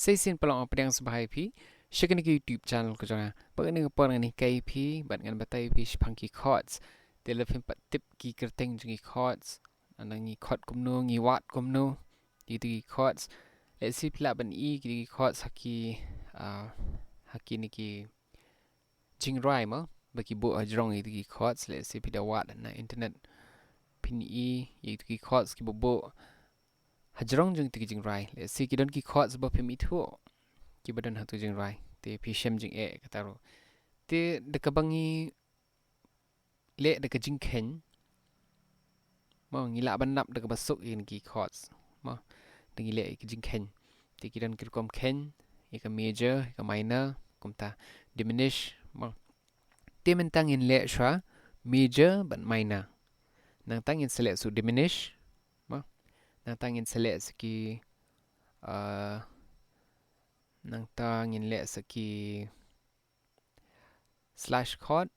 Saya xin pelong apa yang sebagai pi. Syakini ke YouTube channel ko jangan. Bagai ni apa ni KP, bat ngan batai pi Shaphang ki chords. Telefon pat tip ki kerteng jungi chords. Anang ni chord kumno, ni watt kumno. Itu ki chords. Let's see pula ban ki chords haki ni ki jing rhyme ah. Bagi bu ajrong itu ki chords. Let's see pida watt na internet. Pin itu ki chords ki bu hajrong jeng ti jing rai le si ki don ki chords ba pem itu ki badan hatu jing rai te pi shem jing e kataro te de ka bangi le de ka jing ken mo ngila ban nap de ka basuk in ki chords mo de ngile ki jing ken te ki don ki kom ken e ka major e ka minor kum ta diminished mo te men tang in le shwa major ban minor nang tang in select su diminish nang tangin select seki nang tangin le seki slash chord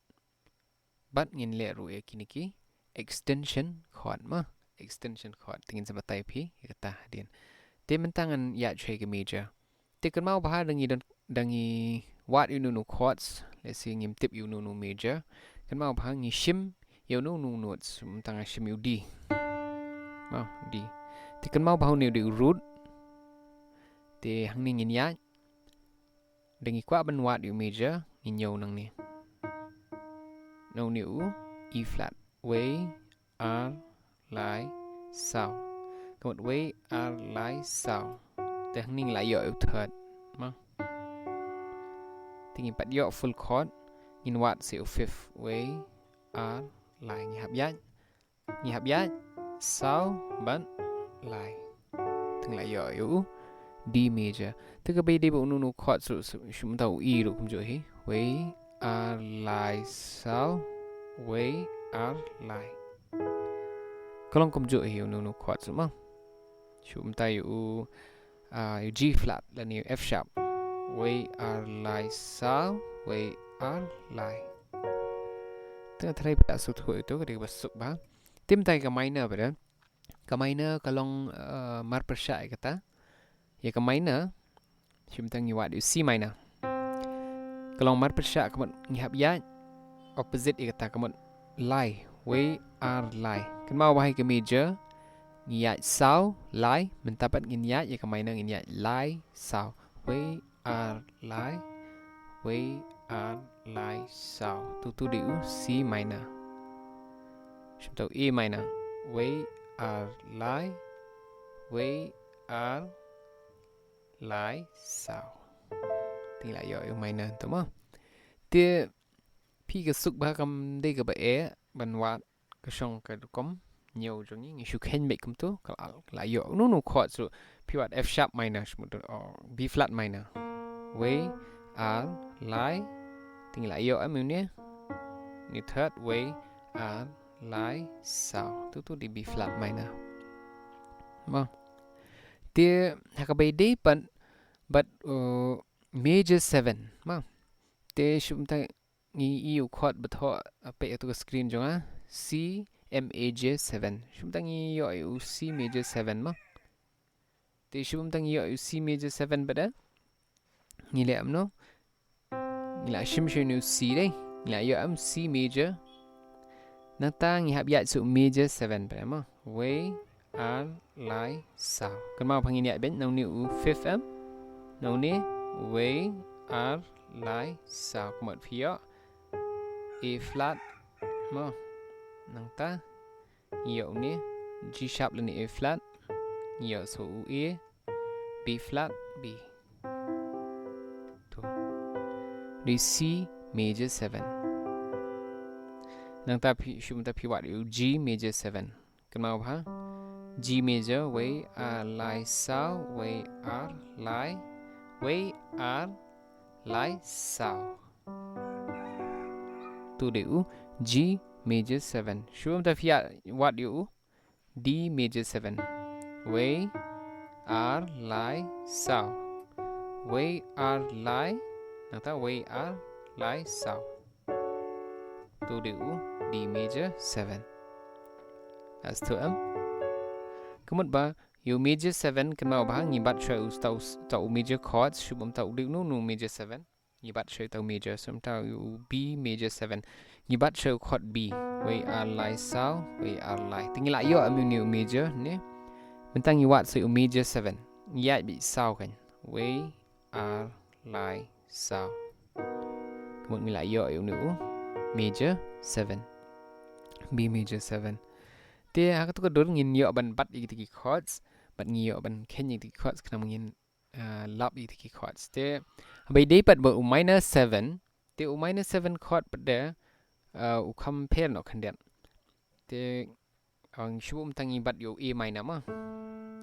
bat ngin le ru e kiniki extension chord ma extension chord tingin sa batai pi kata din te mentangan ya chhe ke major te kan mau bahar dangi what you know chords let's say ngim tip you know major kan mau bahar ngi shim you know notes mentang shim you d ma d thì cần mau bao nhiêu điều root thì hằng ninh nhìn nhá đừng quá bên ngoài điều major nhìn nhiều năng nè nâu nhiêu E flat way R lại sao có một way R lại sao thì hằng ninh lại dội third mà thì nhìn bắt dội full chord nhìn what sẽ fifth way R lại nhìn hấp giá sao bắn lại thằng lại giỏi yếu D major tức là bây giờ bộ nụ chord chúng ta E rồi cũng rồi với R lại sao với R lại kalau cũng rồi hiểu nụ chord đúng không chúng ta yếu G flat là nhiều F sharp với R lại sao với R lại tức là thay đã số tuổi tôi có thể bật sụp bá tìm tay cái minor vậy đó cái minor kalong mar persya kata ya cái minor chúng ta nghi điều C minor kalong mar persya kamu ngihap ya opposite kata kamu lai way R lai kan mau bahai ke major ngiyat sao lai mentapat ngiyat ya cái minor ngiyat lai sao way R lai way R lai sao tu điều C minor chúng ta E minor way R lại với R lại sao thì lại giỏi minor đúng không thì khi cái xúc ba cầm đây cái bệ ban quạt cái song cái cấm nhiều trong những sự khen mấy cấm tu lại giỏi nó chord rồi khi quạt F sharp minor một B flat minor với R lại thì lại giỏi mình nhé như third với R lại sao tu di B flat minor mà dia hakabai day but major 7 mà dia chúng ta ngi yêu chord betho apa itu screen jonga C major 7 chúng ta ngi yêu C major 7 mà dia chúng ta ngi yêu C major 7 beda ngi le amno ngi la shim shinu C đây ngi la yêu am C major nang tang ihap ya su major 7 pa ma way R lại sao kan mau phangin ya ben nau ni u fifth am nau ni way R lại sao một phía E flat ma nang ta nhiều ni G sharp lên E flat nhiều số E B flat B tu di C major 7 nang ta chúng ta pi điều G major 7 kan mau ha G major way R lại sao way R lại way R lại sao tu điều G major 7 chúng ta pi điều D major 7 way R lại sao way R lại nang ta way R lại sao tu điều D major 7 as to am kemudian ba you major 7 kenal bah ngibat show tau major chords shubum tau dik nu major 7 ngibat show tau major sum tau you B major 7 ngibat show chord B we are lai sao we are lai tinggal yo amu new major ne bentang ngiwat so major 7 ngiyat bi sao kan we are lai sao kemudian ngilak yo you nu major 7 B major 7 te ha tu kedor ngin yo ban bat iki chords bat ngiyo ban ken iki chords kana ngin lap iki chords te bai dei pat bo minor 7 te minor 7 chord pat de u compare no kan det te ang shubum tangi bat yo A minor ma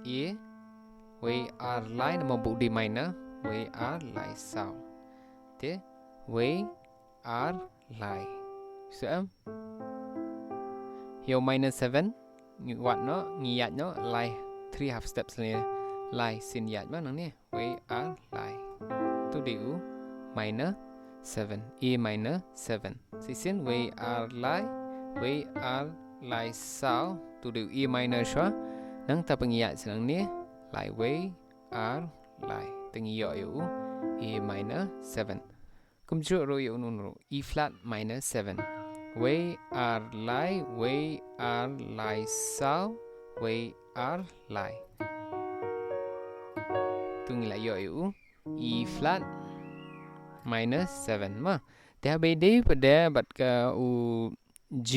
A we are line ma bu D minor we are lai sao te we are lai so yo minor 7 như what nó ngiyat nó lai 3 half steps ni lai sin yat ma nang ni we are lai tu diu minor 7 A minor 7 si sin we are lai sao tu diu E minor swa nang ta pengiyat senang ni lai we are lai tengiyo yu A minor 7 kumju ro yu nun ro E flat minor 7 we are lai sao we are lai tung lại yu E flat minus 7 ma te be de pada bat ka u G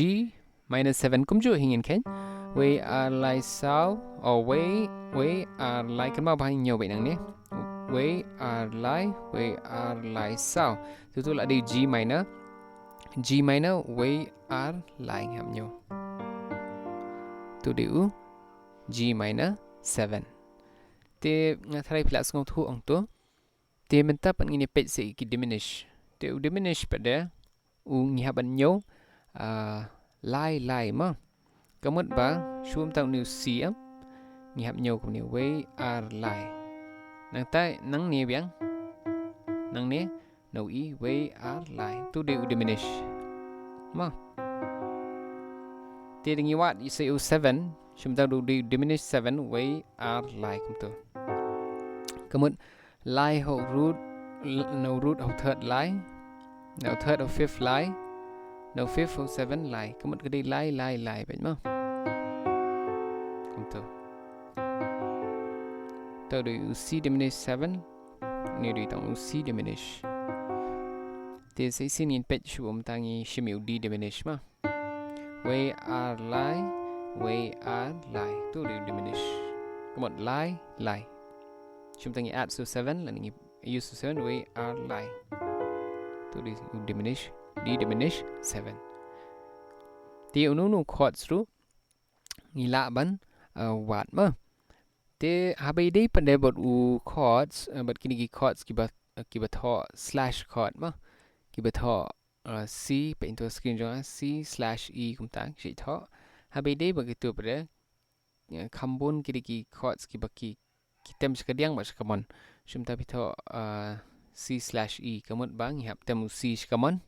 minus 7 cũng chưa hình ken we are lai sao or we are lai kan ma ba nhiều vậy nang ni we are lai sao tu lại đi G minor we are lai ngam nhau tu diu G minor 7 te ngathrai plus ngau thu ong tu te menta pan ngini pet se ki diminish te u diminish pada u ngihaban nhau lai ma kamut ba shum tau new C am ngihap nhau kum ni we are lai nang tai nang ni biang nang ni no I we are lai tu de u diminish ma te dingi wat I say u 7 shum tau du diminish 7 we are lai kum tu kamut lai ho root no root of third line no third of fifth line no fifth of seventh line kamut cái đi lai vậy mà kum tu tau du C diminish 7 ni du tang C diminish te sai sin in pet shum tangi shimiu D diminish ma we are lai tu du diminish kamut lai chúng ta add số 7 là mình use số 7 we are lai tu đi diminish D diminish 7 ti unu chords ru ngila ban wat ma te habai dei pada bot u chords but kini chords kibat tho slash chord ma kibat tho C pe into screen jo C/E kum tang shi tho habai dei begitu pada kambun kini chords kibaki tem sekadiang ba sekamon shum ta pitho C/E kamut bang hap tem C sekamon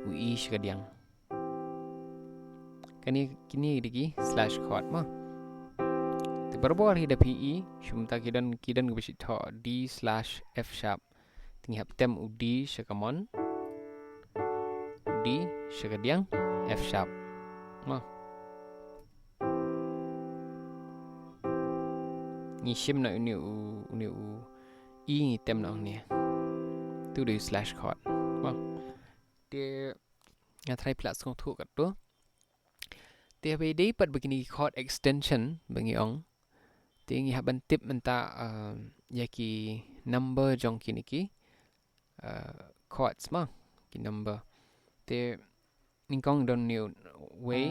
u E sekadiang kini digi slash chord ma te berbor hi da PE shum ta kidan gubisi tho D/F sharp ting hap tem u D sekamon D sekadiang F sharp ma ni shim na ni u E ni tem na ni tu du slash chord wa te ngathrai plus kong thu kat tu te be dei pat begini chord extension bangi ong te ngi haban tip menta yaki number jong kini ki chords ma ki number te ningkong don new we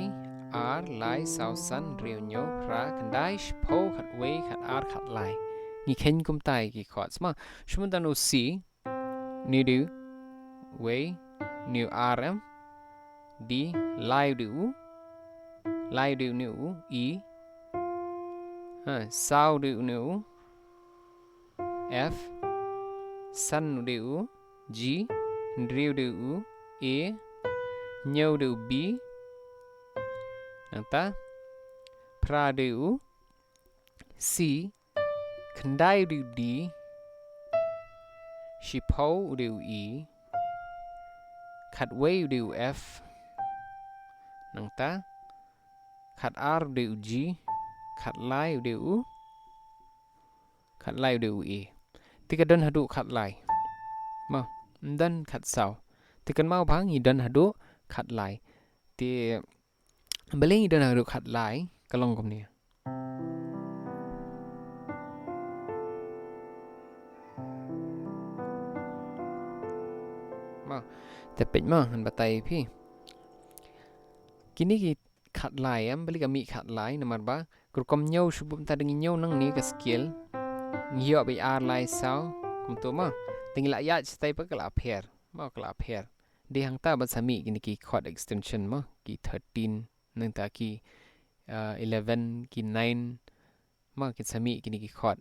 are lai sao san riu nyo ra kandai po khat we khat ar khat lai ni khen kum tai ki chords ma shmun dan C ni du we new rm D lai du new E sao du new F san du G riu du A nhau du B nanta pra du C kendai udah D Shaphang udah E kat way udah F nang ta kat R udah G kat lai udah U kat lai udah E tika dan hadu kat lai ma dan kat sau tikan mau bang i dan hadu kat lai ti beli i dan hadu kat lai kalong kom ni ma tepet ma han batai pi kini ki kat lai am beli kami kat lai nomor ba kurkom nyau sebelum tadi nyau nang ni ke skill ngiyo bi ar lai sau kum tu ma tinggi la ya stai pa kala pair ma kala pair di hang ta ba sami kini ki chord extension ma ki 13 nang ta ki 11 ki 9 ma ki sami kini ki chord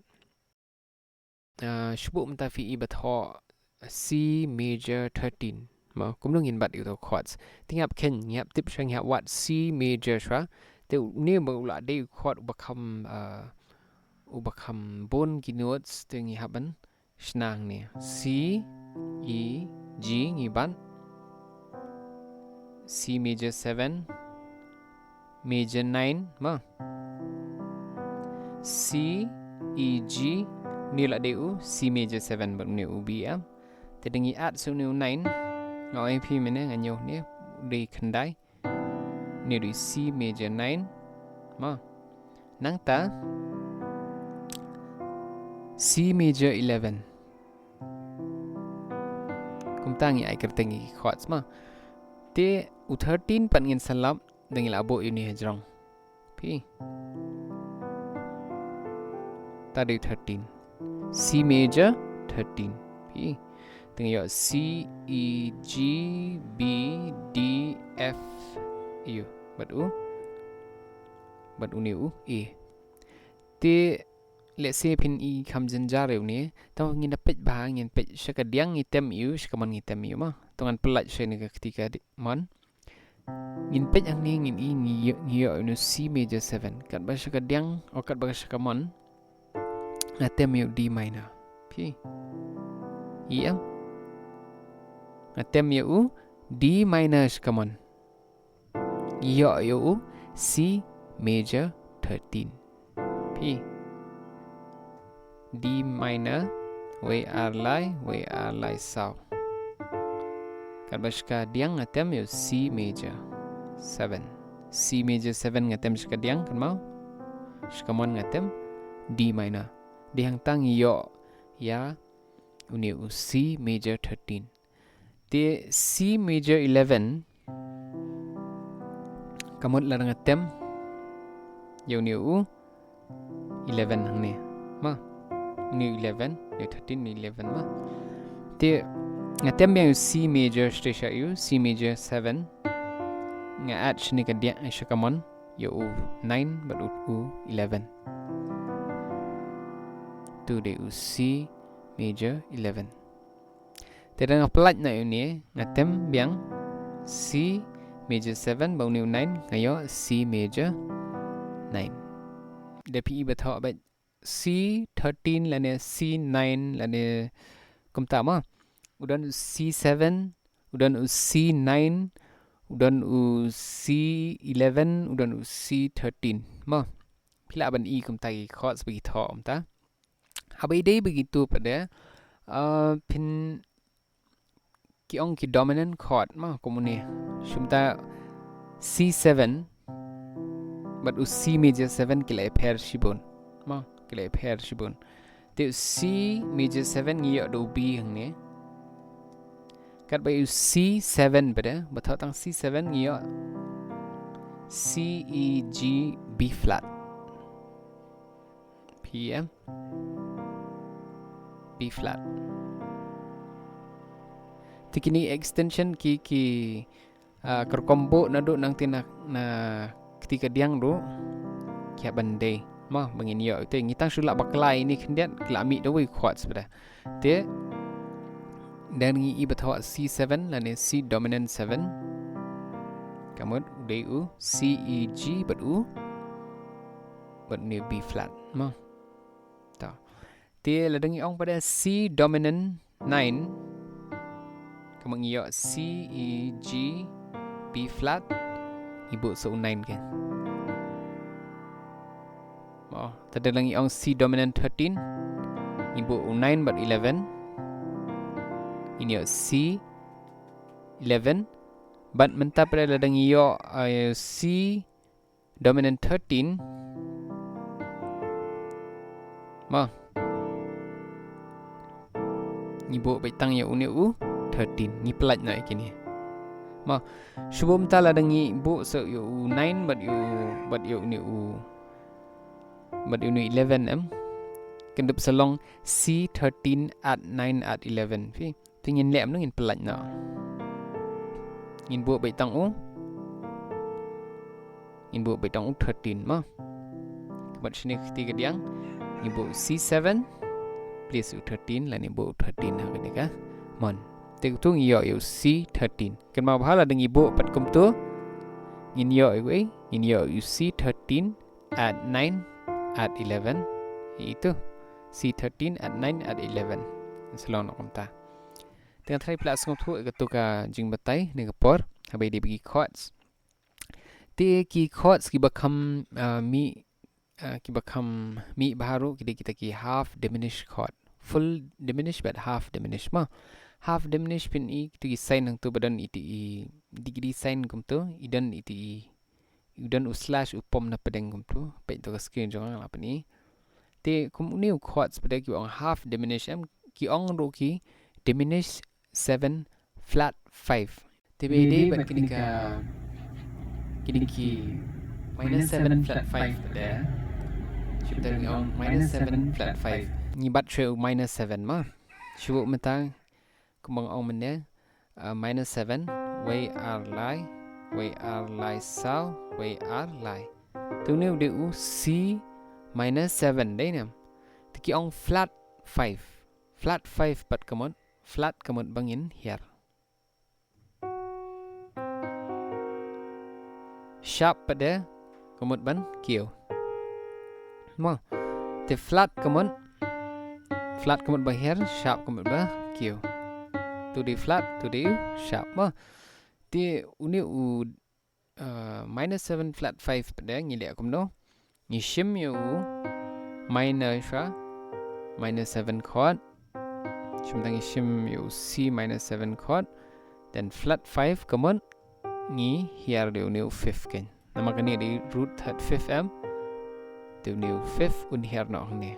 sebelum ta fi i ba tho C major 13 ma kumno ngin bat itu chords tingap ken ngap tip sang ngap what C major shwa te ni ba la de chord ubakam bon ki notes te ngi haban snang ni C E G ngi ban C major 7 major 9 ma C E G ni la de u C major 7 ba ni u B am te dengi at su ni 9 ngoi pi mene nganyo ni di kendai ni di C major 9 ma nang ta C major 11 kum tangi ai kertengi chords ma te u 13 pan ngin salap dengi labo ini hajrong pi tadi 13 C major 13 pi dengi yo C E G B D F U bat u ni u E te let's say pin I kam jenjare ni taw ngin pet ba ngin pet sakadiang item yu sakaman item yu ma tongan pelat se ni ketika mon ngin pet ang ni ngin I ngiyo no C major 7 kat ba sakadiang o kat ba sakamon item yu D minor pi I am item yu D minor sakamon ngiyo yu C major 13 pi D minor we are lai sau Kalbashka diang ngatem yo C major 7 C major 7 ngatem shka diang kan mau shkamon ngatem D minor di hang tang yo ya uni u C major 13 di C major 11 kamot la ngatem yo ni u 11 hang ne ma ni 11 ni 13 ni 11 ma te ngatem yang C major station yu C major 7 nga at shni ka dia shakamon yo u 9 but u 11 tu de u C major 11 te dang plat na yu ni ngatem biang C major 7 bau ni 9 ngayo C major 9 de pi ba tho ba C13 lane C9 lane kumta ma udan C7 udan C9 udan C11 udan C13 ma pila ban I kumta ki chords bagi tho umta habai dei begitu pada pin ki ong ki dominant chord ma komune shumta C7 but C major 7 kila pair shibon ma kila pair shibun te C major 7 ngiyo do B hang ne kat ba C7 pada bathau tang C7 ngiyo C E G B flat PM B flat tikini extension ki kerkombo na do nang tinak na ketika diang do kia bandai ma bangin yo te ngitang sulak baklai ni kendiat kelami do we chords pada te dan ngi ibathwa C7 lane C dominant 7 kamut de u C E G but ni B flat ma Ti ladang iong pada C dominant 9. Kamu ngiyok C, E, G, B flat. Ibu so 9 kan. Oh, tadi lang iong C dominant 13. Ibu 9 but 11. Ini C 11. But mentah pada ladang iyo C dominant 13. Ma. Ibu baitang ya uni u 13. Ni pelat nak kini. Ma. Sebelum ta ladang ibu so you 9 but you uni u but you 11 Kendup selong C 13 at 9 at 11. Fi. Tingin lem nungin pelat nak. Ngin buat baitang u. Ngin buat baitang u 13 ma. Kebat sini ketiga diang. Ngin buat C7 plus u 13 lah ni buat 13 ha kini ka. Mon. Tek tu ngiyo u C13. Ken ma bahala deng ibu pat kum tu. Ngin yo ngin yo u C13 at 9 at 11. Itu C13 at 9 at 11. Selong nak kumta. Tengah try pula sengok tu ketuka jing batai negapor habai dia bagi chords. Ti ki chords ki bakam mi baru kita ki half diminished chord. Full diminished but half diminished ma. Half diminished pin i kita ki sign nang tu badan iti degree sign kum tu idan iti udan slash upom na pedeng kum tu pai to ka screen jong apa ni. Ti kum ni chords pada ki ong half diminished ki ong ro ki diminished 7 flat 5. TBD but kini ki minus 7 flat 5 pada. Syukur ngong minus 7 flat 5. Ni bat show minus 7 ma. Syukur mentang kumang ong mene minus 7 way r lie sao way r lie. Tu ni udah u C minus 7 deh nam. Tiki ong flat 5. Flat 5 pat kamot. Flat kamut bangin here. Sharp pada kamut ban kio. Ma. The flat kamut ba here, sharp kamut ba kio. Tu di flat, tu di sharp ma. Ti uni u minus 7 flat 5 pada ngilek kumno. Ni shim yu minor sha minus 7 chord. Sementara shim you C minus 7 chord. Then flat 5 kemun ni here dia new 5 kan. Nama kini di root 5 dia new 5 un here nak ni.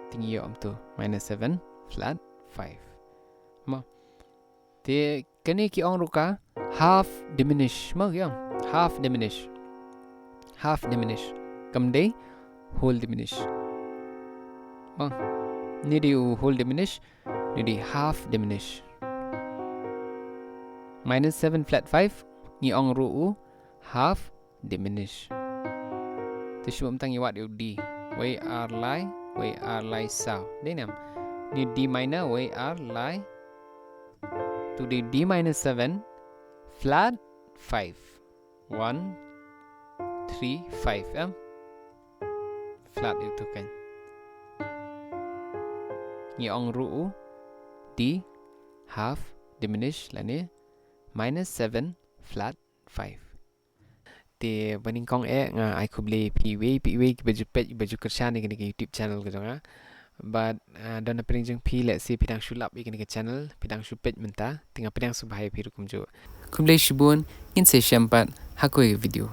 Tinggi yo tu minus 7 flat 5. Ma. Dia kini ki ong ruka half diminish ma yang half diminish. Half diminish. Kamdei whole diminish. Ma. Ni di whole diminish, ni di half diminish. Minus 7 flat 5, ni ong ru half diminish. Tu sebab tang iwat yu D. Way R lie sao. Denam. Ni D minor way R lie. Tu di D minus 7 flat 5. 1 3 5 flat itu kan. Ni ong ru D half diminish lah ni minus 7 flat 5. Ti baning kong nga I could play PW baju kerja ni kena ke YouTube channel ke jong but dan apa yang pi let's see pidang sulap ikan ke channel pidang supet menta tinggal pidang subhai piru kumjo kumlei shibun in se syampat hakoi video